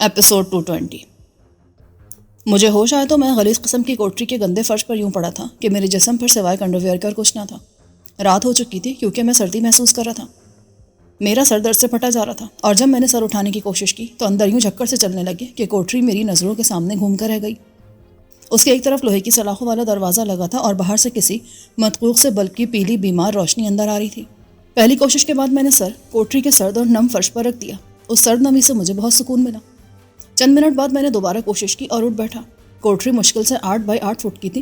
Episode 220۔ مجھے ہوش آیا تو میں غلیظ قسم کی کوٹری کے گندے فرش پر یوں پڑا تھا کہ میرے جسم پر سوائے انڈر ویئر کے اور کچھ نہ تھا۔ رات ہو چکی تھی کیونکہ میں سردی محسوس کر رہا تھا۔ میرا سر درد سے پھٹا جا رہا تھا اور جب میں نے سر اٹھانے کی کوشش کی تو اندر یوں جھکڑ سے چلنے لگے کہ کوٹری میری نظروں کے سامنے گھوم کر رہ گئی۔ اس کے ایک طرف لوہے کی سلاخوں والا دروازہ لگا تھا اور باہر سے کسی متقوق سے بلب کی پیلی بیمار روشنی اندر آ رہی تھی۔ پہلی کوشش کے بعد میں نے سر کوٹری کے سرد اور نم فرش پر رکھ دیا۔ اس سرد نمی سے مجھے بہت سکون ملا۔ چند منٹ بعد میں نے دوبارہ کوشش کی اور اٹھ بیٹھا۔ کوٹری مشکل سے 8 بائی 8 فٹ کی تھی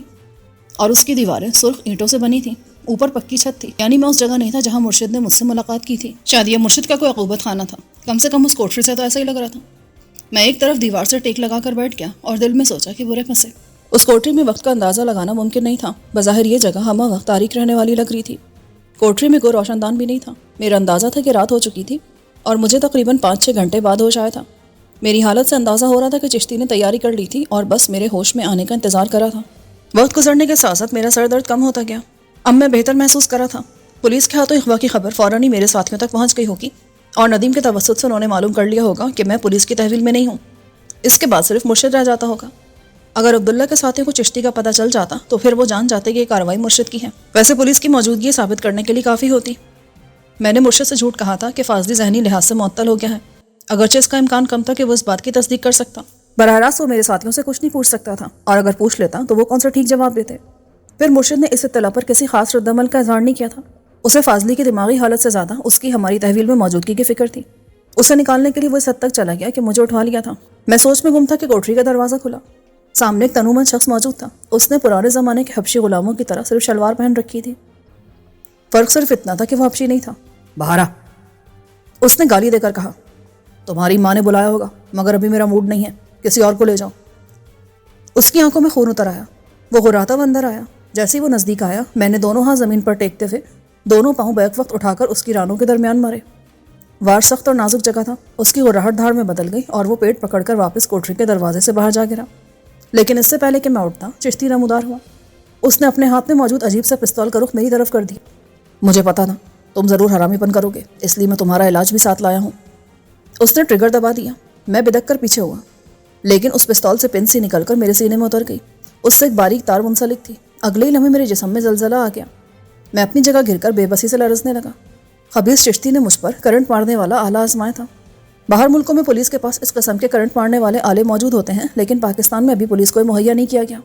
اور اس کی دیواریں سرخ اینٹوں سے بنی تھیں۔ اوپر پکی چھت تھی، یعنی میں اس جگہ نہیں تھا جہاں مرشد نے مجھ سے ملاقات کی تھی۔ شاید یہ مرشد کا کوئی عقوبت خانہ تھا، کم سے کم اس کوٹری سے تو ایسا ہی لگ رہا تھا۔ میں ایک طرف دیوار سے ٹیک لگا کر بیٹھ گیا اور دل میں سوچا کہ برے پھنسے۔ اس کوٹری میں وقت کا اندازہ لگانا ممکن نہیں تھا۔ بظاہر یہ جگہ ہمہ وقت تاریک رہنے والی لگ رہی تھی۔ کوٹری میں کوئی روشن دان بھی نہیں تھا۔ میرا اندازہ تھا کہ رات ہو چکی تھی اور مجھے تقریباً 5-6 گھنٹے بعد ہوش آیا تھا۔ میری حالت سے اندازہ ہو رہا تھا کہ چشتی نے تیاری کر لی تھی اور بس میرے ہوش میں آنے کا انتظار کرا تھا۔ وقت گزرنے کے ساتھ ساتھ میرا سر درد کم ہوتا گیا۔ اب میں بہتر محسوس کر رہا تھا۔ پولیس کے ہاتھوں اغوا کی خبر فوراً ہی میرے ساتھیوں تک پہنچ گئی ہوگی اور ندیم کے توسط سے انہوں نے معلوم کر لیا ہوگا کہ میں پولیس کی تحویل میں نہیں ہوں۔ اس کے بعد صرف مرشد رہ جاتا ہوگا۔ اگر عبداللہ کے ساتھیوں کو چشتی کا پتہ چل جاتا تو پھر وہ جان جاتے کہ یہ کارروائی مرشد کی ہے۔ ویسے پولیس کی موجودگی ثابت کرنے کے لیے کافی ہوتی۔ میں نے مرشد سے جھوٹ کہا تھا کہ فاضلی ذہنی لحاظ سے معطل ہو گیا ہے، اگرچہ اس کا امکان کم تھا کہ وہ اس بات کی تصدیق کر سکتا۔ براہ راست وہ میرے ساتھیوں سے کچھ نہیں پوچھ سکتا تھا، اور اگر پوچھ لیتا تو وہ کون سا ٹھیک جواب دیتے۔ پھر مرشد نے اس اطلاع پر کسی خاص رد عمل کا اظہار نہیں کیا تھا۔ اسے فاضلی کی دماغی حالت سے زیادہ اس کی ہماری تحویل میں موجودگی کی فکر تھی۔ اسے نکالنے کے لیے وہ اس حد تک چلا گیا کہ مجھے اٹھا لیا تھا۔ میں سوچ میں گم تھا کہ کوٹری کا دروازہ کھلا۔ سامنے ایک تنومند شخص موجود تھا۔ اس نے پرانے زمانے کے حبشی غلاموں کی طرح صرف شلوار پہن رکھی تھی۔ فرق صرف اتنا تھا کہ وہ حبشی نہیں تھا۔ باہر آ، اس نے گالی دے کر کہا۔ تمہاری ماں نے بلایا ہوگا، مگر ابھی میرا موڈ نہیں ہے، کسی اور کو لے جاؤ۔ اس کی آنکھوں میں خون اتر آیا۔ وہ غراتا ہوا اندر آیا۔ جیسے ہی وہ نزدیک آیا، میں نے دونوں ہاتھ زمین پر ٹیکتے ہوئے دونوں پاؤں بیک وقت اٹھا کر اس کی رانوں کے درمیان مارے۔ وار سخت اور نازک جگہ تھا۔ اس کی غراہٹ دھاڑ میں بدل گئی اور وہ پیٹ پکڑ کر واپس کوٹری کے دروازے سے باہر جا گرا۔ لیکن اس سے پہلے کہ میں اٹھتا، چشتی نمودار ہوا۔ اس نے اپنے ہاتھ میں موجود عجیب سا پستول کا رخ میری طرف کر دی۔ مجھے پتا تھا تم ضرور حرامی پن کرو گے، اس لیے میں تمہارا علاج بھی ساتھ لایا ہوں۔ اس نے ٹریگر دبا دیا۔ میں بدک کر پیچھے ہوا، لیکن اس پستول سے پن سی نکل کر میرے سینے میں اتر گئی۔ اس سے ایک باریک تار منسلک تھی۔ اگلے ہی لمحے میرے جسم میں زلزلہ آ گیا۔ میں اپنی جگہ گر کر بے بسی سے لرزنے لگا۔ خبیث چشتی نے مجھ پر کرنٹ مارنے والا آلہ آزمایا تھا۔ باہر ملکوں میں پولیس کے پاس اس قسم کے کرنٹ مارنے والے آلے موجود ہوتے ہیں، لیکن پاکستان میں ابھی پولیس کو مہیا نہیں کیا گیا۔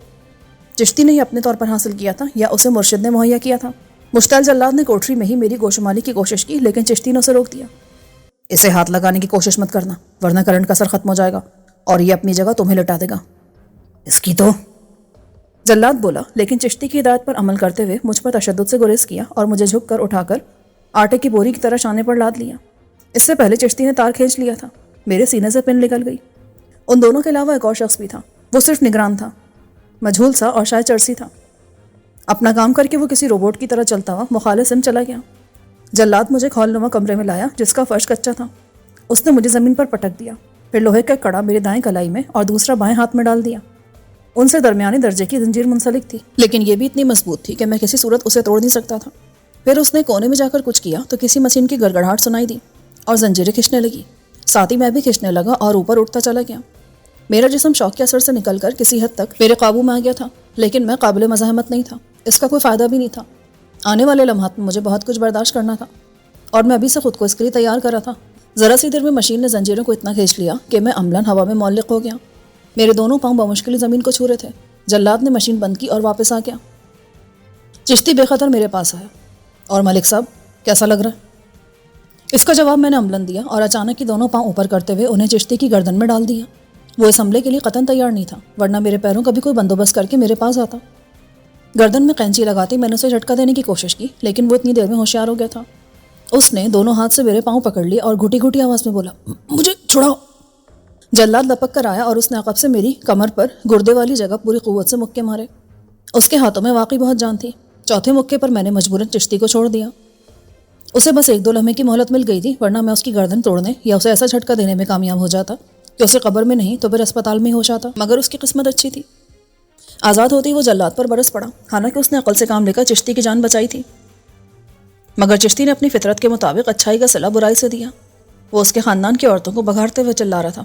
چشتی نے یہ اپنے طور پر حاصل کیا تھا یا اسے مرشد نے مہیا کیا تھا؟ مشتعل جلاد نے کوٹری میں ہی میری گوشمالی کی کوشش کی، لیکن چشتی نے اسے روک دیا۔ اسے ہاتھ لگانے کی کوشش مت کرنا، ورنہ کرنٹ کا اثر ختم ہو جائے گا اور یہ اپنی جگہ تمہیں لٹا دے گا۔ اس کی تو جلاد بولا، لیکن چشتی کی ہدایت پر عمل کرتے ہوئے مجھ پر تشدد سے گریز کیا اور مجھے جھک کر اٹھا کر آٹے کی بوری کی طرح شانے پر لاد لیا۔ اس سے پہلے چشتی نے تار کھینچ لیا تھا۔ میرے سینے سے پن نکل گئی۔ ان دونوں کے علاوہ ایک اور شخص بھی تھا۔ وہ صرف نگران تھا، مجہول سا اور شاید چرسی تھا۔ اپنا کام کر کے وہ کسی روبوٹ کی طرح چلتا ہوا مخالف سمت چلا گیا۔ جلاد مجھے کھولنما کمرے میں لایا جس کا فرش کچا تھا۔ اس نے مجھے زمین پر پٹک دیا، پھر لوہے کا کڑا میرے دائیں کلائی میں اور دوسرا بائیں ہاتھ میں ڈال دیا۔ ان سے درمیانی درجے کی زنجیر منسلک تھی، لیکن یہ بھی اتنی مضبوط تھی کہ میں کسی صورت اسے توڑ نہیں سکتا تھا۔ پھر اس نے کونے میں جا کر کچھ کیا تو کسی مشین کی گڑگڑاہٹ سنائی دی اور زنجیریں کھینچنے لگی۔ ساتھ ہی میں بھی کھینچنے لگا اور اوپر اٹھتا چلا گیا۔ میرا جسم شوق کے اثر سے نکل کر کسی حد تک میرے قابو میں آ گیا تھا، لیکن میں قابل مزاحمت نہیں تھا۔ اس کا کوئی فائدہ بھی نہیں تھا۔ آنے والے لمحات میں مجھے بہت کچھ برداشت کرنا تھا اور میں ابھی سے خود کو اس کے لیے تیار کر رہا تھا۔ ذرا سی دیر میں مشین نے زنجیروں کو اتنا کھینچ لیا کہ میں عملاً ہوا میں معلق ہو گیا۔ میرے دونوں پاؤں بمشکل زمین کو چھو رہے تھے۔ جلاد نے مشین بند کی اور واپس آ گیا۔ چشتی بے خطر میرے پاس آیا۔ اور ملک صاحب کیسا لگ رہا ہے؟ اس کا جواب میں نے عملاً دیا اور اچانک ہی دونوں پاؤں اوپر کرتے ہوئے انہیں چشتی کی گردن میں ڈال دیا۔ وہ اس حملے کے لیے قطعاً تیار نہیں تھا، ورنہ میرے پیروں کا بھی کوئی بندوبست کر کے میرے پاس آتا۔ گردن میں قینچی لگاتے میں نے اسے جھٹکا دینے کی کوشش کی، لیکن وہ اتنی دیر میں ہوشیار ہو گیا تھا۔ اس نے دونوں ہاتھ سے میرے پاؤں پکڑ لیے اور گھٹی گھٹی آواز میں بولا، مجھے چھڑاؤ۔ جلاد لپک کر آیا اور اس نے عقب سے میری کمر پر گردے والی جگہ پوری قوت سے مکے مارے۔ اس کے ہاتھوں میں واقعی بہت جان تھی۔ چوتھے مکے پر میں نے مجبوراً چشتی کو چھوڑ دیا۔ اسے بس 1-2 لمحے کی مہلت مل گئی تھی، ورنہ میں اس کی گردن توڑنے یا اسے ایسا جھٹکا دینے میں کامیاب ہو جاتا کہ اسے قبر میں نہیں تو پھر اسپتال میں ہوش آتا۔ مگر اس کی قسمت اچھی تھی۔ آزاد ہوتی وہ جلاد پر برس پڑا، حالانکہ اس نے عقل سے کام لے کر چشتی کی جان بچائی تھی۔ مگر چشتی نے اپنی فطرت کے مطابق اچھائی کا صلہ برائی سے دیا۔ وہ اس کے خاندان کی عورتوں کو بگاڑتے ہوئے چلا رہا تھا۔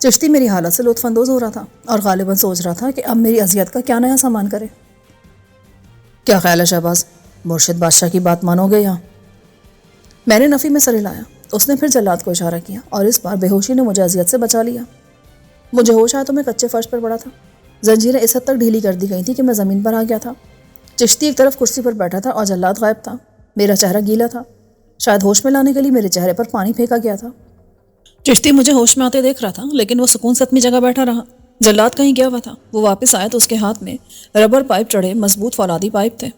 چشتی میری حالت سے لطف اندوز ہو رہا تھا اور غالباً سوچ رہا تھا کہ اب میری اذیت کا کیا نیا سامان کرے۔ کیا خیال ہے شہباز، مرشد بادشاہ کی بات مانو گے یا؟ میں نے نفی میں سر ہلایا۔ اس نے پھر جلاد کو اشارہ کیا اور اس بار بے ہوشی نے مجھے اذیت سے بچا لیا۔ مجھے ہوش آیا تو میں کچے فرش پر پڑا تھا۔ زنجیریں اس حد تک ڈھیلی کر دی گئی تھی کہ میں زمین پر آ گیا تھا۔ چشتی ایک طرف کرسی پر بیٹھا تھا اور جلاد غائب تھا۔ میرا چہرہ گیلا تھا، شاید ہوش میں لانے کے لیے میرے چہرے پر پانی پھینکا گیا تھا۔ چشتی مجھے ہوش میں آتے دیکھ رہا تھا، لیکن وہ سکون سے اپنی جگہ بیٹھا رہا۔ جلاد کہیں گیا ہوا تھا۔ وہ واپس آیا تو اس کے ہاتھ میں ربر پائپ چڑھے مضبوط فولادی پائپ تھے۔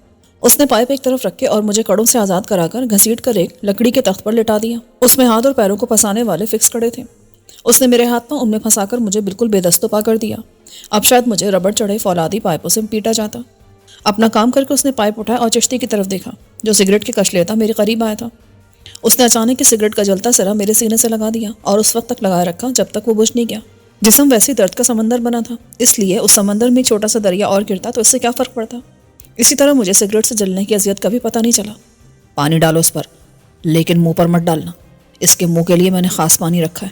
اس نے پائپ ایک طرف رکھے اور مجھے کڑوں سے آزاد کرا کر گھسیٹ کر ایک لکڑی کے تخت پر لٹا دیا۔ اس میں ہاتھ اور پیروں کو پھنسانے والے فکس کڑے تھے۔ اس نے میرے ہاتھ پاؤں ان میں پھنسا کر مجھے بالکل بے دست و پا کر دیا۔ اب شاید مجھے ربڑ چڑھے فولادی پائپوں سے پیٹا جاتا۔ اپنا کام کر کے اس نے پائپ اٹھایا اور چشتی کی طرف دیکھا جو سگریٹ کے کش لیتا میرے قریب آیا تھا۔ اس نے اچانک کی سگریٹ کا جلتا سرا میرے سینے سے لگا دیا اور اس وقت تک لگائے رکھا جب تک وہ بجھ نہیں گیا۔ جسم ویسے درد کا سمندر بنا تھا، اس لیے اس سمندر میں ایک چھوٹا سا دریا اور گرتا تو اس سے کیا فرق پڑتا۔ اسی طرح مجھے سگریٹ سے جلنے کی اذیت کا بھی پتہ نہیں چلا۔ پانی ڈالو اس پر، لیکن منہ پر مت ڈالنا، اس کے منہ کے لیے میں نے خاص پانی رکھا ہے،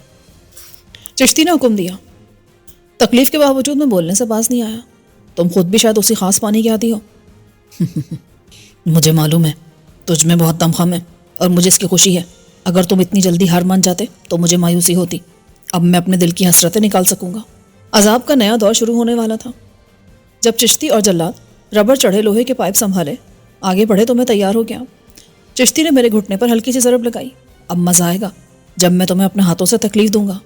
چشتی نے حکم دیا۔ تکلیف کے باوجود میں بولنے سے باز نہیں آیا۔ تم خود بھی شاید اسی خاص پانی کی عادی ہو۔ مجھے معلوم ہے تجھ میں بہت دم خم ہے اور مجھے اس کی خوشی ہے۔ اگر تم اتنی جلدی ہار مان جاتے تو مجھے مایوسی ہوتی۔ اب میں اپنے دل کی حسرتیں نکال سکوں گا۔ عذاب کا نیا دور شروع ہونے والا تھا۔ جب چشتی اور جلاد ربڑ چڑھے لوہے کے پائپ سنبھالے آگے بڑھے تو میں تیار ہو گیا۔ چشتی نے میرے گھٹنے پر ہلکی سی ضرب لگائی۔ اب مزہ آئے گا جب میں تمہیں اپنے ہاتھوں سے تکلیف دوں گا۔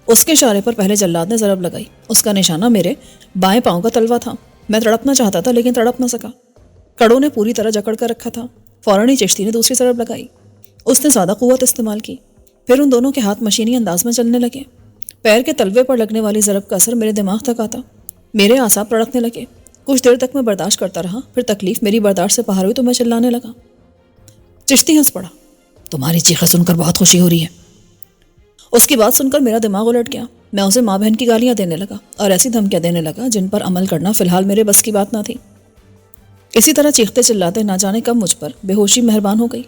اس کے اشارے پر پہلے جلاد نے ضرب لگائی۔ اس کا نشانہ میرے بائیں پاؤں کا تلوا تھا۔ میں تڑپنا چاہتا تھا لیکن تڑپ نہ سکا۔ کڑوں نے پوری طرح جکڑ کر رکھا تھا۔ فوراً ہی چشتی نے دوسری ضرب لگائی۔ اس نے زیادہ قوت استعمال کی۔ پھر ان دونوں کے ہاتھ مشینی انداز میں چلنے لگے۔ پیر کے تلوے پر لگنے والی ضرب کا اثر میرے دماغ تک آتا۔ میرے اعصاب تڑکنے لگے۔ کچھ دیر تک میں برداشت کرتا رہا، پھر تکلیف میری برداشت سے باہر ہوئی تو میں چلانے لگا۔ چشتی ہنس پڑا۔ تمہاری چیخیں سن کر بہت خوشی ہو رہی ہے۔ اس کی بات سن کر میرا دماغ الٹ گیا۔ میں اسے ماں بہن کی گالیاں دینے لگا اور ایسی دھمکیاں دینے لگا جن پر عمل کرنا فی الحال میرے بس کی بات نہ تھی۔ اسی طرح چیختے چلاتے نہ جانے کب مجھ پر بے ہوشی مہربان ہو گئی۔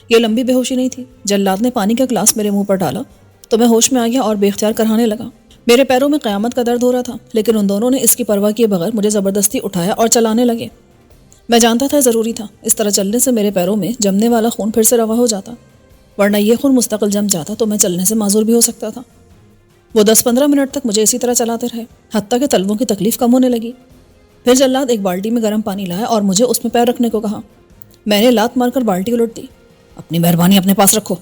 یہ لمبی بے ہوشی نہیں تھی۔ جلاد نے پانی کا گلاس میرے منہ پر ڈالا تو میں ہوش میں آ گیا اور بے اختیار کرہانے لگا۔ میرے پیروں میں قیامت کا درد ہو رہا تھا، لیکن ان دونوں نے اس کی پرواہ کیے بغیر مجھے زبردستی اٹھایا اور چلانے لگے۔ میں جانتا تھا ضروری تھا، اس طرح چلنے سے میرے پیروں میں جمنے والا خون پھر سے روا ہو جاتا، ورنہ یہ خون مستقل جم جاتا تو میں چلنے سے معذور بھی ہو سکتا تھا۔ وہ 10-15 منٹ تک مجھے اسی طرح چلاتے رہے، حتیٰ کہ تلووں کی تکلیف کم ہونے لگی۔ پھر جلاد ایک بالٹی میں گرم پانی لایا اور مجھے اس میں پیر رکھنے کو کہا۔ میں نے لات مار کر بالٹی الٹ دی۔ اپنی مہربانی اپنے پاس رکھو۔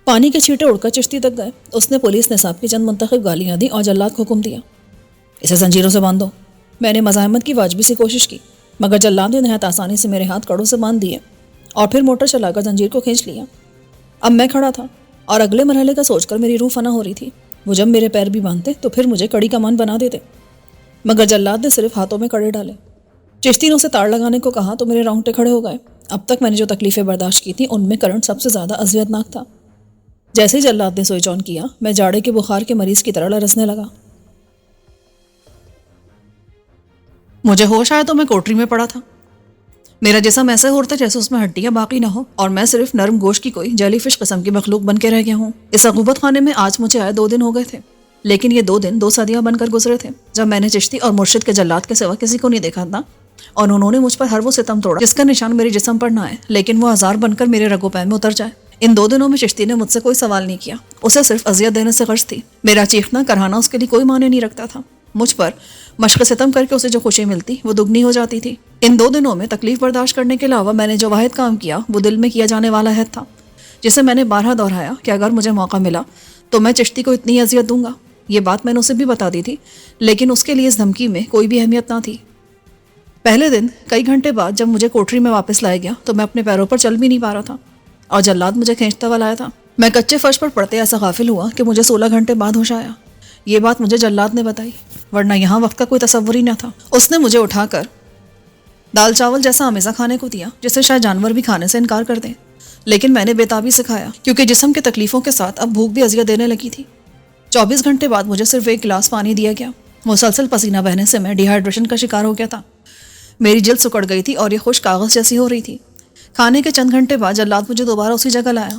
پانی کے چھینٹے اڑ کر چشتی تک گئے۔ اس نے پولیس نصاب کی چند منتخب گالیاں دیں اور جلاد کو حکم دیا، اسے زنجیروں سے باندھو۔ میں نے مزاحمت کی واجبی سی کوشش کی، مگر جلاد نے نہایت آسانی سے میرے ہاتھ کڑوں سے باندھ دیے اور پھر موٹر چلا کر زنجیر کو کھینچ لیا۔ اب میں کھڑا تھا اور اگلے مرحلے کا سوچ کر میری روح فنا ہو رہی تھی۔ وہ جب میرے پیر بھی باندھتے تو پھر مجھے کڑی کمان بنا دیتے، مگر جلاد نے صرف ہاتھوں میں کڑے ڈالے۔ چشتی نے اسے تاڑ لگانے کو کہا تو میرے رونگٹے کھڑے ہو گئے۔ اب تک میں نے جو تکلیفیں برداشت کی تھیں ان میں کرنٹ سب سے زیادہ اذیت ناک تھا۔ جیسے ہی جلاد نے سوئچ آن کیا میں جاڑے کے بخار کے مریض کی طرح لرزنے لگا۔ مجھے ہوش آیا تو میں کوٹری میں پڑا تھا۔ میرا جسم ایسے ہوتا جیسے اس میں ہڈیاں باقی نہ ہو اور میں صرف نرم گوشت کی کوئی جیلی فش قسم کی مخلوق بن کے رہ گیا ہوں۔ اس عقوبت خانے میں آج مجھے آئے 2 دن ہو گئے تھے، لیکن یہ 2 دن 2 صدیاں بن کر گزرے تھے جب میں نے چشتی اور مرشد کے جلاد کے سوا کسی کو نہیں دیکھا تھا، اور انہوں نے مجھ پر ہر وہ ستم توڑا جس کا نشان میرے جسم پر نہ آئے لیکن وہ ہزار بن کر میرے رگو پے میں اتر جائے۔ ان 2 دنوں میں چشتی نے مجھ سے کوئی سوال نہیں کیا، اسے صرف اذیت دینے سے غرض تھی۔ میرا چیخنا کرہانا اس کے لیے کوئی معنی نہیں رکھتا تھا۔ مجھ پر مشق ستم کر کے اسے جو خوشی ملتی وہ دگنی ہو جاتی تھی۔ ان 2 دنوں میں تکلیف برداشت کرنے کے علاوہ میں نے جو واحد کام کیا وہ دل میں کیا جانے والا عہد تھا، جسے میں نے بارہا دہرایا کہ اگر مجھے موقع ملا تو میں چشتی کو اتنی اذیت دوں گا۔ یہ بات میں نے اسے بھی بتا دی تھی، لیکن اس کے لیے اس دھمکی میں کوئی بھی اہمیت نہ تھی۔ پہلے دن کئی گھنٹے بعد جب مجھے کوٹری میں واپس لایا گیا تو میں اپنے پیروں پر چل بھی نہیں پا رہا تھا اور جلاد مجھے کھینچتا ہوا لایا تھا۔ میں کچے فرش پر پڑتے ایسا غافل ہوا کہ مجھے 16 گھنٹے بعد ہوش آیا۔ یہ بات مجھے جلاد نے بتائی، ورنہ یہاں وقت کا کوئی تصور ہی نہ تھا۔ اس نے مجھے اٹھا کر دال چاول جیسا آمیزہ کھانے کو دیا جسے شاید جانور بھی کھانے سے انکار کر دیں، لیکن میں نے بےتابی سے کھایا کیونکہ جسم کے تکلیفوں کے ساتھ اب بھوک بھی اذیت دینے لگی تھی۔ 24 گھنٹے بعد مجھے صرف 1 گلاس پانی دیا گیا۔ مسلسل پسینہ بہنے سے میں ڈی ہائیڈریشن کا شکار ہو گیا تھا۔ میری جلد سکڑ گئی تھی اور یہ خشک کاغذ جیسی ہو رہی تھی۔ کھانے کے چند گھنٹے بعد جلاد مجھے دوبارہ اسی جگہ لایا۔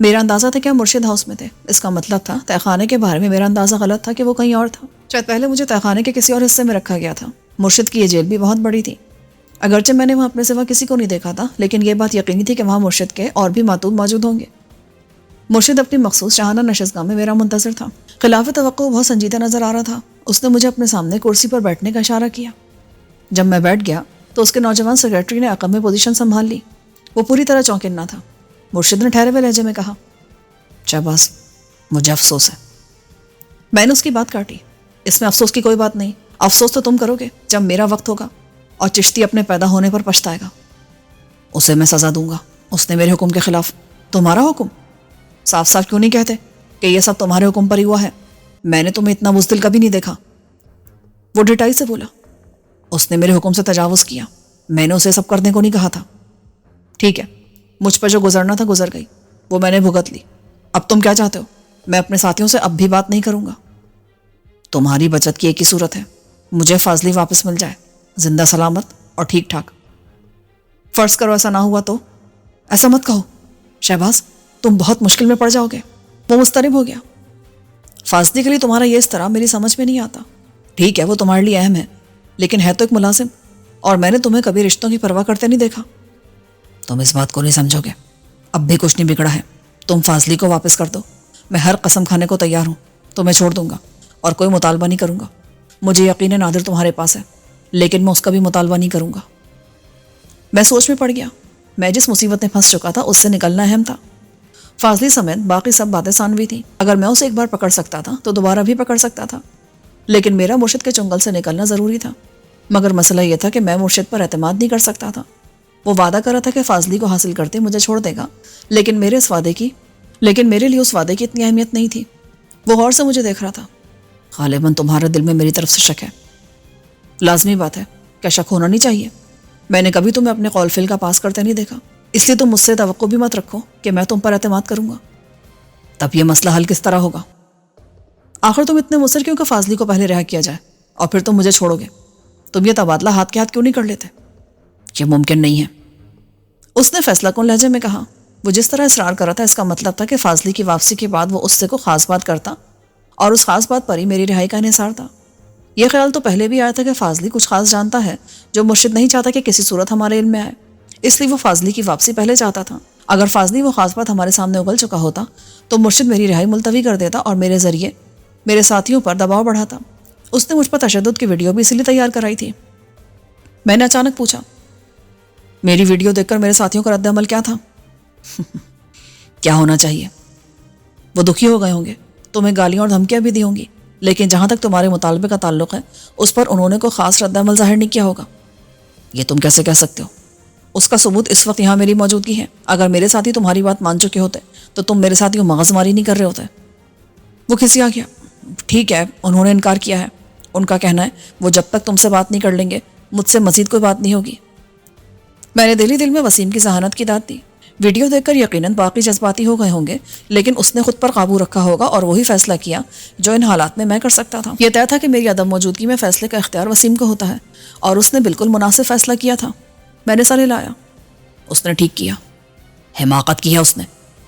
میرا اندازہ تھا کہ ہم مرشد ہاؤس میں تھے. اس کا مطلب تھا تہہ خانے کے بارے میں میرا اندازہ غلط تھا کہ وہ کہیں اور تھا. شاید پہلے مجھے تہہ خانے کے کسی اور حصے میں رکھا گیا تھا. مرشد کی یہ جیل بھی بہت بڑی تھی. اگرچہ میں نے وہاں اپنے سوا کسی کو نہیں دیکھا تھا، لیکن یہ بات یقینی تھی کہ وہاں مرشد کے اور بھی معتوب موجود ہوں گے. مرشد اپنی مخصوص شاہانہ نشستگاہ میں میرا منتظر تھا. خلاف توقع بہت سنجیدہ نظر آ رہا تھا. اس نے مجھے اپنے سامنے کرسی پر بیٹھنے کا اشارہ کیا. جب میں بیٹھ گیا تو اس کے نوجوان سیکرٹری نے عقب میں پوزیشن سنبھال لی. وہ پوری طرح چونکنا تھا. مرشد نے ٹھہرے ہوئے لہجے میں کہا، شہباز، مجھے افسوس ہے. میں نے اس کی بات کاٹی. اس میں افسوس کی کوئی بات نہیں. افسوس تو تم کرو گے جب میرا وقت ہوگا اور چشتی اپنے پیدا ہونے پر پچھتائے گا. اسے میں سزا دوں گا. اس نے میرے حکم کے خلاف. تمہارا حکم؟ صاف صاف کیوں نہیں کہتے کہ یہ سب تمہارے حکم پر ہی ہوا ہے؟ میں نے تمہیں اتنا بزدل کبھی نہیں دیکھا. وہ ڈٹائی سے بولا، اس نے میرے حکم سے تجاوز کیا. میں نے اسے سب کرنے کو نہیں کہا تھا. ٹھیک ہے، مجھ پر جو گزرنا تھا گزر گئی، وہ میں نے بھگت لی. اب تم کیا چاہتے ہو؟ میں اپنے ساتھیوں سے اب بھی بات نہیں کروں گا. تمہاری بچت کی ایک ہی صورت ہے، مجھے فاضلی واپس مل جائے، زندہ سلامت اور ٹھیک ٹھاک. فرض کرو ایسا نہ ہوا تو؟ ایسا مت کہو شہباز، تم بہت مشکل میں پڑ جاؤ گے. وہ مضطرب ہو گیا. فاضلی کے لیے تمہارا یہ استرا میری سمجھ میں نہیں آتا. ٹھیک ہے، وہ تمہارے لیے اہم ہے، لیکن ہے تو ایک ملازم، اور میں نے تمہیں کبھی رشتوں کی پرواہ کرتے نہیں دیکھا. تم اس بات کو نہیں سمجھو گے. اب بھی کچھ نہیں بگڑا ہے. تم فاضلی کو واپس کر دو. میں ہر قسم کھانے کو تیار ہوں. تمہیں چھوڑ دوں گا اور کوئی مطالبہ نہیں کروں گا. مجھے یقین ہے نادر تمہارے پاس ہے، لیکن میں اس کا بھی مطالبہ نہیں کروں گا. میں سوچ میں پڑ گیا. میں جس مصیبت میں پھنس چکا تھا اس سے نکلنا اہم تھا. فاضلی سمیت باقی سب باتیں ثانوی تھیں. اگر میں اسے ایک بار پکڑ سکتا تھا تو دوبارہ بھی پکڑ سکتا تھا، لیکن میرا مرشد کے چنگل سے نکلنا ضروری تھا. مگر مسئلہ یہ تھا کہ میں مرشد پر اعتماد نہیں کر سکتا تھا. وہ وعدہ کر رہا تھا کہ فاضلی کو حاصل کرتے مجھے چھوڑ دے گا، لیکن میرے لیے اس وعدے کی اتنی اہمیت نہیں تھی. وہ غور سے مجھے دیکھ رہا تھا. غالباً تمہارے دل میں میری طرف سے شک ہے. لازمی بات ہے، کیا شک ہونا نہیں چاہیے؟ میں نے کبھی تمہیں اپنے قول فعل کا پاس کرتے نہیں دیکھا، اس لیے تم مجھ سے توقع بھی مت رکھو کہ میں تم پر اعتماد کروں گا. تب یہ مسئلہ حل کس طرح ہوگا؟ آخر تم اتنے مصر کیوں کہ فاضلی کو پہلے رہا کیا جائے اور پھر تم مجھے چھوڑو گے؟ تم یہ تبادلہ ہاتھ کے ہاتھ کیوں نہیں کر لیتے؟ یہ ممکن نہیں ہے، اس نے فیصلہ کن لہجے میں کہا. وہ جس طرح اصرار کر رہا تھا اس کا مطلب تھا کہ فاضلی کی واپسی کے بعد وہ اس سے کو خاص بات کرتا، اور اس خاص بات پر ہی میری رہائی کا انحصار تھا. یہ خیال تو پہلے بھی آیا تھا کہ فاضلی کچھ خاص جانتا ہے جو مرشد نہیں چاہتا کہ کسی صورت ہمارے علم میں آئے، اس لیے وہ فاضلی کی واپسی پہلے چاہتا تھا. اگر فاضلی وہ خاص بات ہمارے سامنے اگل چکا ہوتا تو مرشد میری رہائی ملتوی کر دیتا اور میرے ذریعے میرے ساتھیوں پر دباؤ بڑھاتا. اس نے مجھ پر تشدد کی ویڈیو بھی اسی لیے تیار کرائی تھی. میں نے اچانک پوچھا، میری ویڈیو دیکھ کر میرے ساتھیوں کا رد عمل کیا تھا؟ کیا ہونا چاہیے؟ وہ دکھی ہو گئے ہوں گے، تمہیں گالیاں اور دھمکیاں بھی دی ہوں گی، لیکن جہاں تک تمہارے مطالبے کا تعلق ہے اس پر انہوں نے کوئی خاص رد عمل ظاہر نہیں کیا ہوگا. یہ تم کیسے کہہ سکتے ہو؟ اس کا ثبوت اس وقت یہاں میری موجودگی ہے. اگر میرے ساتھی تمہاری بات مان چکے ہوتے تو تم میرے ساتھی کو مغز ماری نہیں کر رہے ہوتے. وہ کھسیا گیا. ٹھیک ہے، انہوں نے انکار کیا ہے. ان کا کہنا ہے وہ جب تک تم سے بات نہیں کر لیں گے مجھ سے مزید کوئی بات نہیں ہوگی. میں نے دل میں وسیم کی ذہانت کی داد دی. ویڈیو دیکھ کر یقیناً باقی جذباتی ہو گئے ہوں گے، لیکن اس نے خود پر قابو رکھا ہوگا اور وہی فیصلہ کیا جو ان حالات میں کر سکتا تھا. یہ طے تھا کہ میری عدم موجودگی میں فیصلے کا اختیار وسیم کو ہوتا ہے، اور اس نے بالکل مناسب فیصلہ کیا تھا. میں نے سر ہلایا. اس نے ٹھیک کیا، حماقت کی ہے اس نے.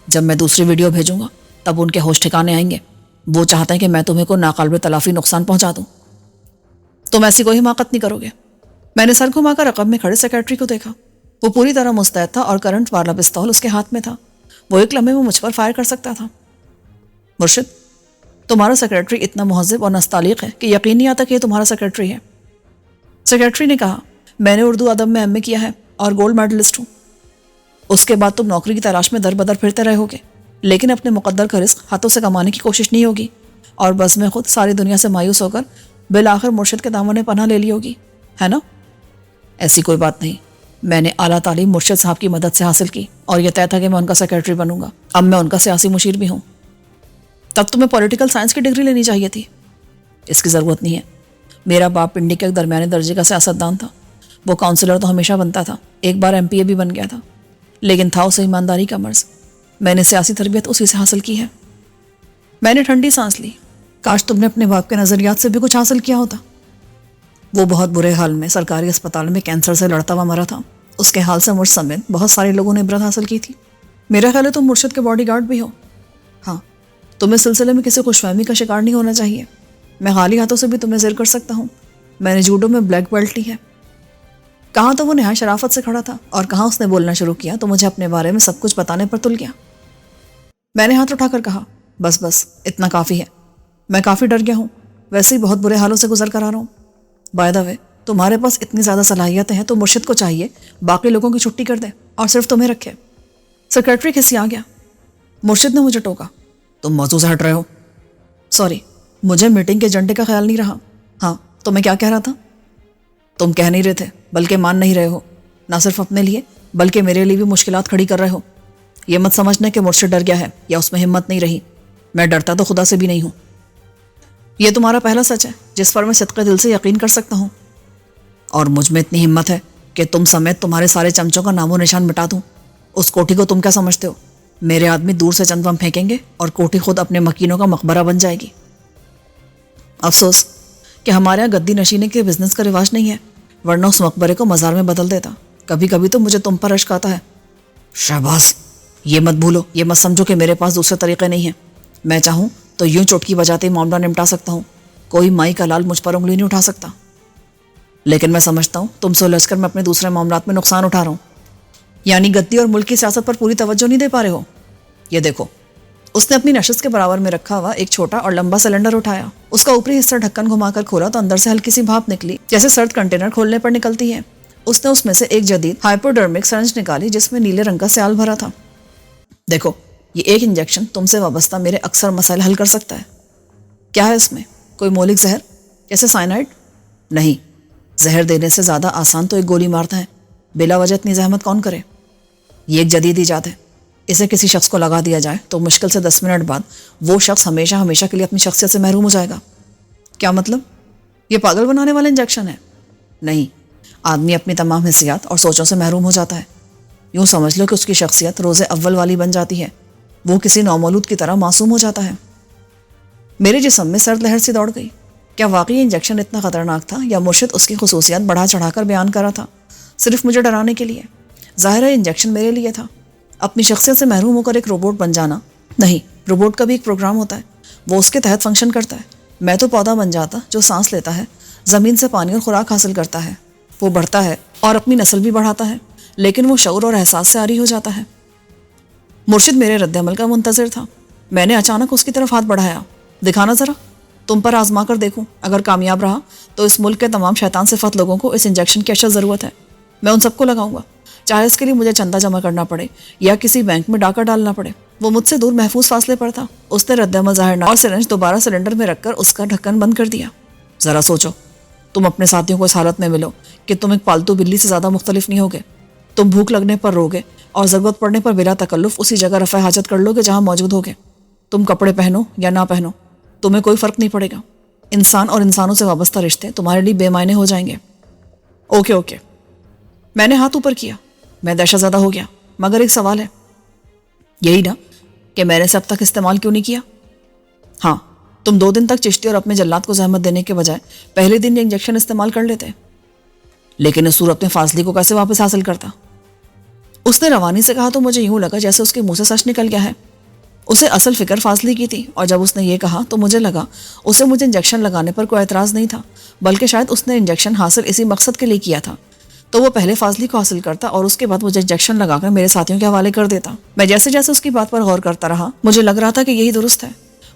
جب میں دوسری ویڈیو بھیجوں گا تب ان کے ہوش ٹھکانے آئیں گے. وہ چاہتے ہیں کہ میں تمہیں کو ناقابل تلافی نقصان پہنچا دوں. تم ایسی کوئی حماقت نہیں کرو گے. میں نے سر گھما کر رقب میں کھڑے سیکرٹری کو دیکھا. وہ پوری طرح مستعد تھا اور کرنٹ والا پستول اس کے ہاتھ میں تھا. وہ ایک لمحے میں مجھ پر فائر کر سکتا تھا. مرشد، تمہارا سیکرٹری اتنا مہذب اور نستعلیق ہے کہ یقین نہیں آتا کہ یہ تمہارا سیکرٹری ہے. سیکرٹری نے کہا، میں نے اردو ادب میں ایم اے کیا ہے اور گولڈ میڈلسٹ ہوں. اس کے بعد تم نوکری کی تلاش میں در بدر پھرتے رہے ہوگے، لیکن اپنے مقدر کا رزق ہاتھوں سے کمانے کی کوشش نہیں ہوگی، اور بس میں خود ساری دنیا سے مایوس ہو کر بالآخر مرشد کے دامن پناہ لے لی ہوگی، ہے نا؟ ایسی کوئی بات نہیں. میں نے اعلیٰ تعلیم مرشد صاحب کی مدد سے حاصل کی اور یہ طے تھا کہ میں ان کا سیکرٹری بنوں گا. اب میں ان کا سیاسی مشیر بھی ہوں. تب تمہیں پولیٹیکل سائنس کی ڈگری لینی چاہیے تھی. اس کی ضرورت نہیں ہے. میرا باپ پنڈی کے ایک درمیانے درجے کا سیاستدان تھا. وہ کاؤنسلر تو ہمیشہ بنتا تھا، ایک بار ایم پی اے بھی بن گیا تھا، لیکن تھا اسے ایمانداری کا مرض. میں نے سیاسی تربیت اسی سے حاصل کی ہے. میں نے ٹھنڈی سانس لی. کاش تم نے اپنے باپ کے نظریات سے بھی کچھ حاصل کیا ہوتا. وہ بہت برے حال میں سرکاری اسپتال میں کینسر سے لڑتا ہوا مرا تھا. اس کے حال سے مجھ سمیت بہت سارے لوگوں نے عبرت حاصل کی تھی. میرا خیال ہے تم مرشد کے باڈی گارڈ بھی ہو. ہاں. تم اس سلسلے میں کسی خوش فہمی کا شکار نہیں ہونا چاہیے. میں خالی ہاتھوں سے بھی تمہیں زیر کر سکتا ہوں. میں نے جوڈو میں بلیک بیلٹ لی ہے. کہاں تو وہ نہایت شرافت سے کھڑا تھا اور کہاں اس نے بولنا شروع کیا تو مجھے اپنے بارے میں سب کچھ بتانے پر تل گیا. میں نے ہاتھ اٹھا کر کہا بس اتنا کافی ہے. میں کافی ڈر گیا ہوں. ویسے ہی بہت برے حالوں سے گزر کر آ رہا ہوں. بائی دا وے تمہارے پاس اتنی زیادہ صلاحیتیں ہیں تو مرشد کو چاہیے باقی لوگوں کی چھٹی کر دے اور صرف تمہیں رکھے. سیکرٹری کھسی آ گیا. مرشد نے مجھے ٹوکا. تم موضوع سے ہٹ رہے ہو. سوری, مجھے میٹنگ کے ایجنڈے کا خیال نہیں رہا. ہاں تو میں کیا کہہ رہا تھا؟ تم کہہ نہیں رہے تھے بلکہ مان نہیں رہے ہو. نہ صرف اپنے لیے بلکہ میرے لیے بھی مشکلات کھڑی کر رہے ہو. یہ مت سمجھنا کہ مرشد ڈر گیا ہے یا اس میں ہمت نہیں رہی. میں ڈرتا تو خدا سے بھی نہیں ہوں. یہ تمہارا پہلا سچ ہے جس پر میں صدقے دل سے یقین کر سکتا ہوں. اور مجھ میں اتنی ہمت ہے کہ تم سمیت تمہارے سارے چمچوں کا نام و نشان مٹا دوں. اس کوٹھی کو تم کیا سمجھتے ہو؟ میرے آدمی دور سے چند بم پھینکیں گے اور کوٹھی خود اپنے مکینوں کا مقبرہ بن جائے گی. افسوس کہ ہمارے یہاں گدی نشینے کے بزنس کا رواج نہیں ہے, ورنہ اس مقبرے کو مزار میں بدل دیتا. کبھی کبھی تو مجھے تم پر اشک آتا ہے. شہباز, یہ مت بھولو, یہ مت سمجھو کہ میرے پاس دوسرے طریقے نہیں ہیں. میں چاہوں تو یوں چوٹکی بجاتے ہی معاملہ نمٹا سکتا ہوں. کوئی مائی کا لال مجھ پر انگلی نہیں اٹھا سکتا. لیکن میں سمجھتا ہوں تم سے الجھ کر میں اپنے دوسرے معاملات میں نقصان اٹھا رہا ہوں. یعنی گدی اور ملک کی سیاست پر پوری توجہ نہیں دے پا رہے ہو. یہ دیکھو. اس نے اپنی نشست کے برابر میں رکھا ہوا ایک چھوٹا اور لمبا سلنڈر اٹھایا. اس کا اوپری حصہ ڈھکن گھما کر کھولا تو اندر سے ہلکی سی بھاپ نکلی جیسے سرد کنٹینر کھولنے پر نکلتی ہے. اس نے اس میں سے ایک جدید ہائپوڈرمک سرنج نکالی جس میں نیلے رنگ کا سیال بھرا تھا. دیکھو, یہ ایک انجیکشن تم سے وابستہ میرے اکثر مسائل حل کر سکتا ہے. کیا ہے اس میں؟ کوئی مولک زہر جیسے سائنائڈ؟ نہیں. زہر دینے سے زیادہ آسان تو ایک گولی مارتا ہے. بلا وجہ اتنی زحمت کون کرے؟ یہ ایک جدید ایجاد ہے. اسے کسی شخص کو لگا دیا جائے تو مشکل سے 10 منٹ بعد وہ شخص ہمیشہ کے لیے اپنی شخصیت سے محروم ہو جائے گا. کیا مطلب؟ یہ پاگل بنانے والا انجیکشن ہے؟ نہیں. آدمی اپنی تمام حسیات اور سوچوں سے محروم ہو جاتا ہے. یوں سمجھ لو کہ اس کی شخصیت روز اول والی بن جاتی ہے. وہ کسی نومولود کی طرح معصوم ہو جاتا ہے. میرے جسم میں سرد لہر سی دوڑ گئی. کیا واقعی انجیکشن اتنا خطرناک تھا یا مرشد اس کی خصوصیات بڑھا چڑھا کر بیان کر رہا تھا صرف مجھے ڈرانے کے لیے؟ ظاہر ہے انجیکشن میرے لیے تھا. اپنی شخصیت سے محروم ہو کر ایک روبوٹ بن جانا نہیں. روبوٹ کا بھی ایک پروگرام ہوتا ہے, وہ اس کے تحت فنکشن کرتا ہے. میں تو پودا بن جاتا جو سانس لیتا ہے, زمین سے پانی اور خوراک حاصل کرتا ہے. وہ بڑھتا ہے اور اپنی نسل بھی بڑھاتا ہے, لیکن وہ شعور اور احساس سے عاری ہو جاتا ہے. مرشد میرے رد عمل کا منتظر تھا. میں نے اچانک اس کی طرف ہاتھ بڑھایا. دکھانا ذرا, تم پر آزما کر دیکھوں. اگر کامیاب رہا تو اس ملک کے تمام شیطان صفت لوگوں کو اس انجیکشن کی اشد ضرورت ہے. میں ان سب کو لگاؤں گا, چاہے اس کے لیے مجھے چندہ جمع کرنا پڑے یا کسی بینک میں ڈاکہ ڈالنا پڑے. وہ مجھ سے دور محفوظ فاصلے پر تھا. اس نے رد عمل ظاہر نہ اور سرنج دوبارہ سلنڈر میں رکھ کر اس کا ڈھکن بند کر دیا. ذرا سوچو, تم اپنے ساتھیوں کو اس حالت میں ملو کہ تم ایک پالتو بلی سے زیادہ مختلف نہیں ہوگے. تم بھوک لگنے پر روگے اور ضرورت پڑنے پر بلا تکلف اسی جگہ رفع حاجت کر لو گے جہاں موجود ہوگے. تم کپڑے پہنو یا نہ پہنو, تمہیں کوئی فرق نہیں پڑے گا. انسان اور انسانوں سے وابستہ رشتے تمہارے لیے بے معنی ہو جائیں گے. اوکے. میں نے ہاتھ اوپر کیا. میں دہشت زدہ ہو گیا. مگر ایک سوال ہے. یہی نا کہ میں نے اسے اب تک استعمال کیوں نہیں کیا؟ ہاں, تم 2 دن تک چشتی اور اپنے جلات کو زحمت دینے کے بجائے پہلے دن یہ انجیکشن استعمال کر لیتے. لیکن اس صورت میں فاصلے کو کیسے واپس حاصل کرتا؟ اس نے روانی سے کہا تو مجھے یوں لگا جیسے اس کے منہ سے سچ نکل گیا ہے. اسے اصل فکر فاصلے کی تھی, اور جب اس نے یہ کہا تو مجھے لگا اسے مجھے انجیکشن لگانے پر کوئی اعتراض نہیں تھا, بلکہ شاید اس نے انجیکشن حاصل اسی مقصد کے لیے کیا تھا. تو وہ پہلے فاصلے کو حاصل کرتا اور اس کے بعد مجھے انجیکشن لگا کر میرے ساتھیوں کے حوالے کر دیتا. میں جیسے جیسے اس کی بات پر غور کرتا رہا مجھے لگ رہا تھا کہ یہی درست ہے.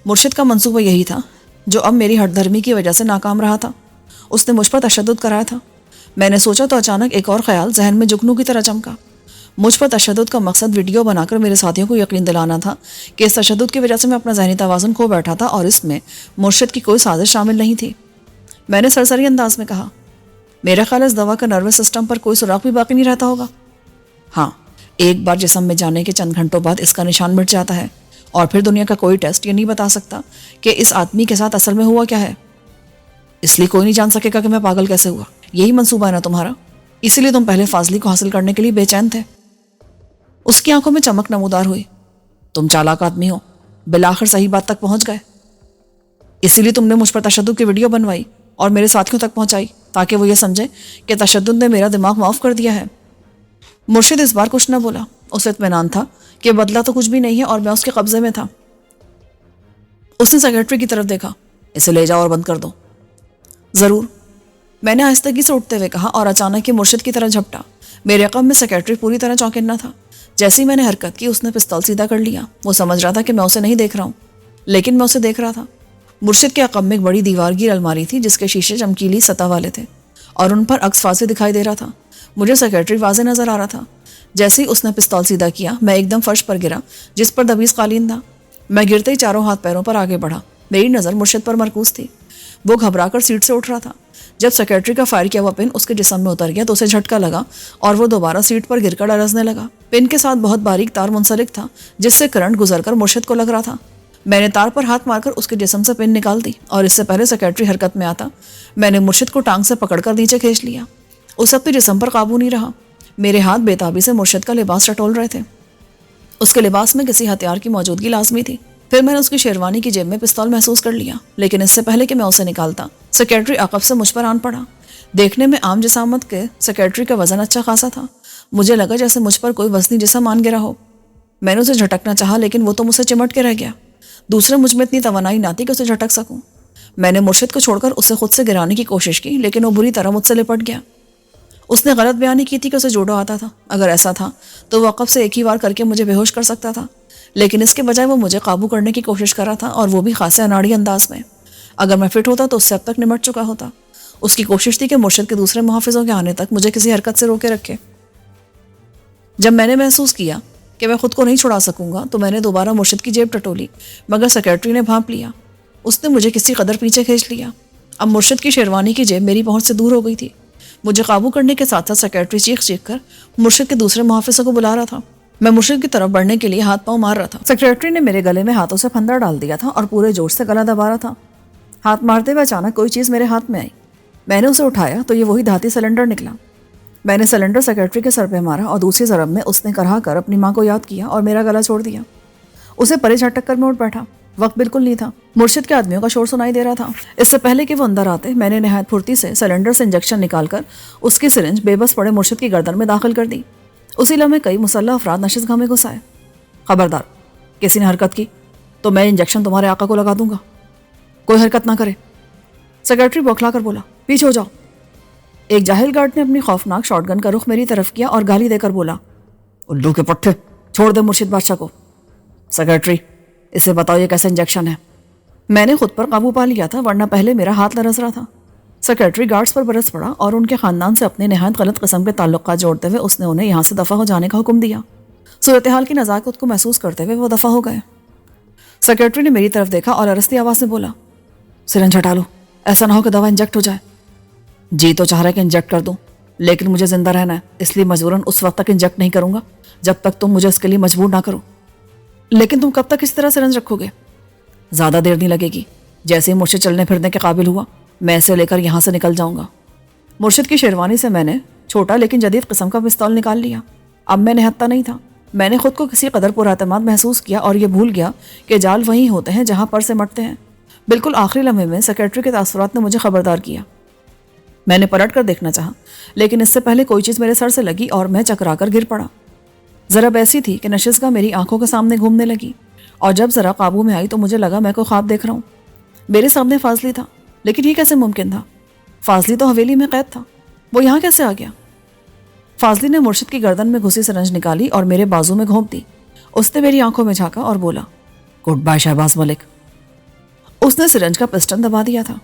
مرشد کا منصوبہ یہی تھا جو اب میری ہٹ دھرمی کی وجہ سے ناکام رہا تھا. اس نے مجھ پر تشدد کرایا تھا. میں نے سوچا تو اچانک ایک اور خیال ذہن میں جگنو کی طرح چمکا. مجھ پر تشدد کا مقصد ویڈیو بنا کر میرے ساتھیوں کو یقین دلانا تھا کہ اس تشدد کی وجہ سے میں اپنا ذہنی توازن کھو بیٹھا تھا اور اس میں مرشد کی کوئی سازش شامل نہیں تھی. میں نے سرسری انداز میں کہا, میرا خیال اس دوا کا نروس سسٹم پر کوئی سراغ بھی باقی نہیں رہتا ہوگا. ہاں, ایک بار جسم میں جانے کے چند گھنٹوں بعد اس کا نشان مٹ جاتا ہے اور پھر دنیا کا کوئی ٹیسٹ یہ نہیں بتا سکتا کہ اس آدمی کے ساتھ اصل میں ہوا کیا ہے. اس لیے کوئی نہیں جان سکے گا کہ میں پاگل کیسے ہوا. یہی منصوبہ ہے نا تمہارا؟ اسی لیے تم پہلے فاصلے کو حاصل کرنے کے لیے بے چین تھے. اس کی آنکھوں میں چمک نمودار ہوئی. تم چالاک آدمی ہو, بالآخر صحیح بات تک پہنچ گئے. اسی لیے تم نے مجھ پر تشدد کی ویڈیو بنوائی اور میرے ساتھیوں تک پہنچائی تاکہ وہ یہ سمجھے کہ تشدد نے میرا دماغ معاف کر دیا ہے. مرشد اس بار کچھ نہ بولا. اسے اطمینان تھا کہ بدلہ تو کچھ بھی نہیں ہے اور میں اس کے قبضے میں تھا۔ اس نے سیکرٹری کی طرف دیکھا۔ اسے لے جاؤ اور بند کر دو۔ ضرور، میں نے آہستگی سے اٹھتے ہوئے کہا اور اچانک یہ مرشد کی طرح جھپٹا۔ میرے عقب میں سیکرٹری پوری طرح چوکنا تھا۔ جیسے ہی میں نے حرکت کی اس نے پستول سیدھا کر لیا۔ وہ سمجھ رہا تھا کہ میں اسے نہیں دیکھ رہا ہوں، لیکن میں اسے دیکھ رہا تھا۔ مرشد کے عقب میں ایک بڑی دیوار گیر الماری تھی جس کے شیشے چمکیلی سطح والے تھے اور ان پر عکس واضح دکھائی دے رہا تھا۔ مجھے سیکرٹری واضح نظر آ رہا تھا۔ جیسے ہی اس نے پستول سیدھا کیا میں ایک دم فرش پر گرا جس پر دبیز قالین تھا۔ میں گرتے ہی چاروں ہاتھ پیروں پر آگے بڑھا۔ میری نظر مرشد پر مرکوز تھی۔ وہ گھبرا کر سیٹ سے اٹھ رہا تھا۔ جب سیکرٹری کا فائر کیا ہوا پن اس کے جسم میں اتر گیا تو اسے جھٹکا لگا اور وہ دوبارہ سیٹ پر گر کر الجھنے لگا۔ پن کے ساتھ بہت باریک تار منسلک تھا جس سے کرنٹ گزر کر مرشد کو لگ رہا تھا۔ میں نے تار پر ہاتھ مار کر اس کے جسم سے پن نکال دی اور اس سے پہلے سیکرٹری حرکت میں آتا میں نے مرشد کو ٹانگ سے پکڑ کر نیچے کھینچ لیا۔ اس اپنے جسم پر قابو نہیں رہا۔ میرے ہاتھ بے تابی سے مرشد کا لباس ٹٹول رہے تھے۔ اس کے لباس میں کسی ہتھیار کی موجودگی لازمی تھی۔ پھر میں نے اس کی شیروانی کی جیب میں پستول محسوس کر لیا، لیکن اس سے پہلے کہ میں اسے نکالتا سیکرٹری عقب سے مجھ پر آن پڑا۔ دیکھنے میں عام جسامت کے سیکرٹری کا وزن اچھا خاصا تھا۔ مجھے لگا جیسے مجھ پر کوئی وزنی جسم آن گرا ہو۔ میں نے اسے جھٹکنا چاہا لیکن وہ تو مجھ سے چمٹ کے رہ گیا۔ دوسرے مجھ میں اتنی توانائی نہ تھی کہ اسے جھٹک سکوں۔ میں نے مرشد کو چھوڑ کر اسے خود سے گرانے کی کوشش کی لیکن وہ بری طرح مجھ سے لپٹ گیا۔ اس نے غلط بیانی کی تھی کہ اسے جوڑو آتا تھا۔ اگر ایسا تھا تو وہ عقب سے ایک ہی وار کر کے مجھے بے ہوش کر سکتا تھا، لیکن اس کے بجائے وہ مجھے قابو کرنے کی کوشش کر رہا تھا اور وہ بھی خاصے اناڑی انداز میں۔ اگر میں فٹ ہوتا تو اس سے اب تک نمٹ چکا ہوتا۔ اس کی کوشش تھی کہ مرشد کے دوسرے محافظوں کے آنے تک مجھے کسی حرکت سے روکے رکھے۔ جب میں نے محسوس کیا کہ میں خود کو نہیں چھڑا سکوں گا تو میں نے دوبارہ مرشد کی جیب ٹٹولی، مگر سیکرٹری نے بھانپ لیا۔ اس نے مجھے کسی قدر پیچھے کھینچ لیا۔ اب مرشد کی شیروانی کی جیب میری پہنچ سے دور ہو گئی تھی۔ مجھے قابو کرنے کے ساتھ ساتھ سیکرٹری چیخ چیخ کر مرشد کے دوسرے محافظوں کو بلا رہا تھا۔ میں مرشد کی طرف بڑھنے کے لیے ہاتھ پاؤں مار رہا تھا۔ سیکرٹری نے میرے گلے میں ہاتھوں سے پھندر ڈال دیا تھا اور پورے جوش سے گلا دبا رہا تھا۔ ہاتھ مارتے ہوئے اچانک کوئی چیز میرے ہاتھ میں آئی۔ میں نے اسے اٹھایا تو یہ وہی دھاتی سلنڈر نکلا۔ میں نے سلنڈر سیکرٹری کے سر پہ مارا اور دوسری ضرب میں اس نے کرہا کر اپنی ماں کو یاد کیا اور میرا گلا چھوڑ دیا۔ اسے پرے جھٹک کر میں اٹھ بیٹھا۔ وقت بالکل نہیں تھا۔ مرشد کے آدمیوں کا شور سنائی دے رہا تھا۔ اس سے پہلے کہ وہ اندر آتے میں نے نہایت پھرتی سے سلنڈر سے انجیکشن نکال کر اس کی سرنج بے بس پڑے مرشد کی گردن میں داخل کر دی۔ اسی لمحے کئی مسلح افراد نشست گاہ میں گھس آئے۔ خبردار، کسی نے حرکت کی تو میں انجیکشن تمہارے آقا کو لگا دوں گا۔ کوئی حرکت نہ کرے۔ سیکرٹری بوکھلا کر بولا، پیچھے ہو جاؤ۔ ایک جاہل گارڈ نے اپنی خوفناک شاٹ گن کا رخ میری طرف کیا اور گالی دے کر بولا، الو کے پٹھے، چھوڑ دے مرشد بادشاہ کو۔ سیکرٹری، اسے بتاؤ یہ کیسا انجیکشن ہے۔ میں نے خود پر قابو پا لیا تھا ورنہ پہلے میرا ہاتھ لرز رہا تھا۔ سیکرٹری گارڈز پر برس پڑا اور ان کے خاندان سے اپنے نہایت غلط قسم کے تعلقات جوڑتے ہوئے اس نے انہیں یہاں سے دفع ہو جانے کا حکم دیا۔ صورتحال کی نزاکت کو محسوس کرتے ہوئے وہ دفع ہو گئے۔ سیکرٹری نے میری طرف دیکھا اور ارستی آواز میں بولا، سرنج ہٹا لو، ایسا نہ ہو کہ دوا انجیکٹ ہو جائے۔ جی تو چاہ رہا ہے کہ انجیکٹ کر دوں، لیکن مجھے زندہ رہنا ہے، اس لیے مجبوراً اس وقت تک انجیکٹ نہیں کروں گا جب تک تم مجھے اس کے لیے مجبور نہ کرو۔ لیکن تم کب تک اس طرح سرنج رکھو گے؟ زیادہ دیر نہیں لگے گی۔ جیسے ہی مرشد چلنے پھرنے کے قابل ہوا میں اسے لے کر یہاں سے نکل جاؤں گا۔ مرشد کی شیروانی سے میں نے چھوٹا لیکن جدید قسم کا پستول نکال لیا۔ اب میں نہتتا نہیں تھا۔ میں نے خود کو کسی قدر پراعتماد محسوس کیا اور یہ بھول گیا کہ جال وہیں ہوتے ہیں جہاں پر سے مٹتے ہیں۔ بالکل آخری لمحے میں سیکرٹری کے تاثرات نے مجھے خبردار کیا۔ میں نے پلٹ کر دیکھنا چاہا لیکن اس سے پہلے کوئی چیز میرے سر سے لگی اور میں چکرا کر گر پڑا۔ ضرب ایسی تھی کہ نشستگاہ میری آنکھوں کے سامنے گھومنے لگی اور جب ذرا قابو میں آئی تو مجھے لگا میں کوئی خواب دیکھ رہا ہوں۔ میرے سامنے فاضلی تھا، لیکن یہ کیسے ممکن تھا؟ فاضلی تو حویلی میں قید تھا، وہ یہاں کیسے آ گیا؟ فاضلی نے مرشد کی گردن میں گھسی سرنج نکالی اور میرے بازو میں گھونپ دی۔ اس نے میری آنکھوں میں جھانکا اور بولا، گڈ بائے شہباز ملک۔ اس نے سرنج کا پسٹن دبا دیا تھا۔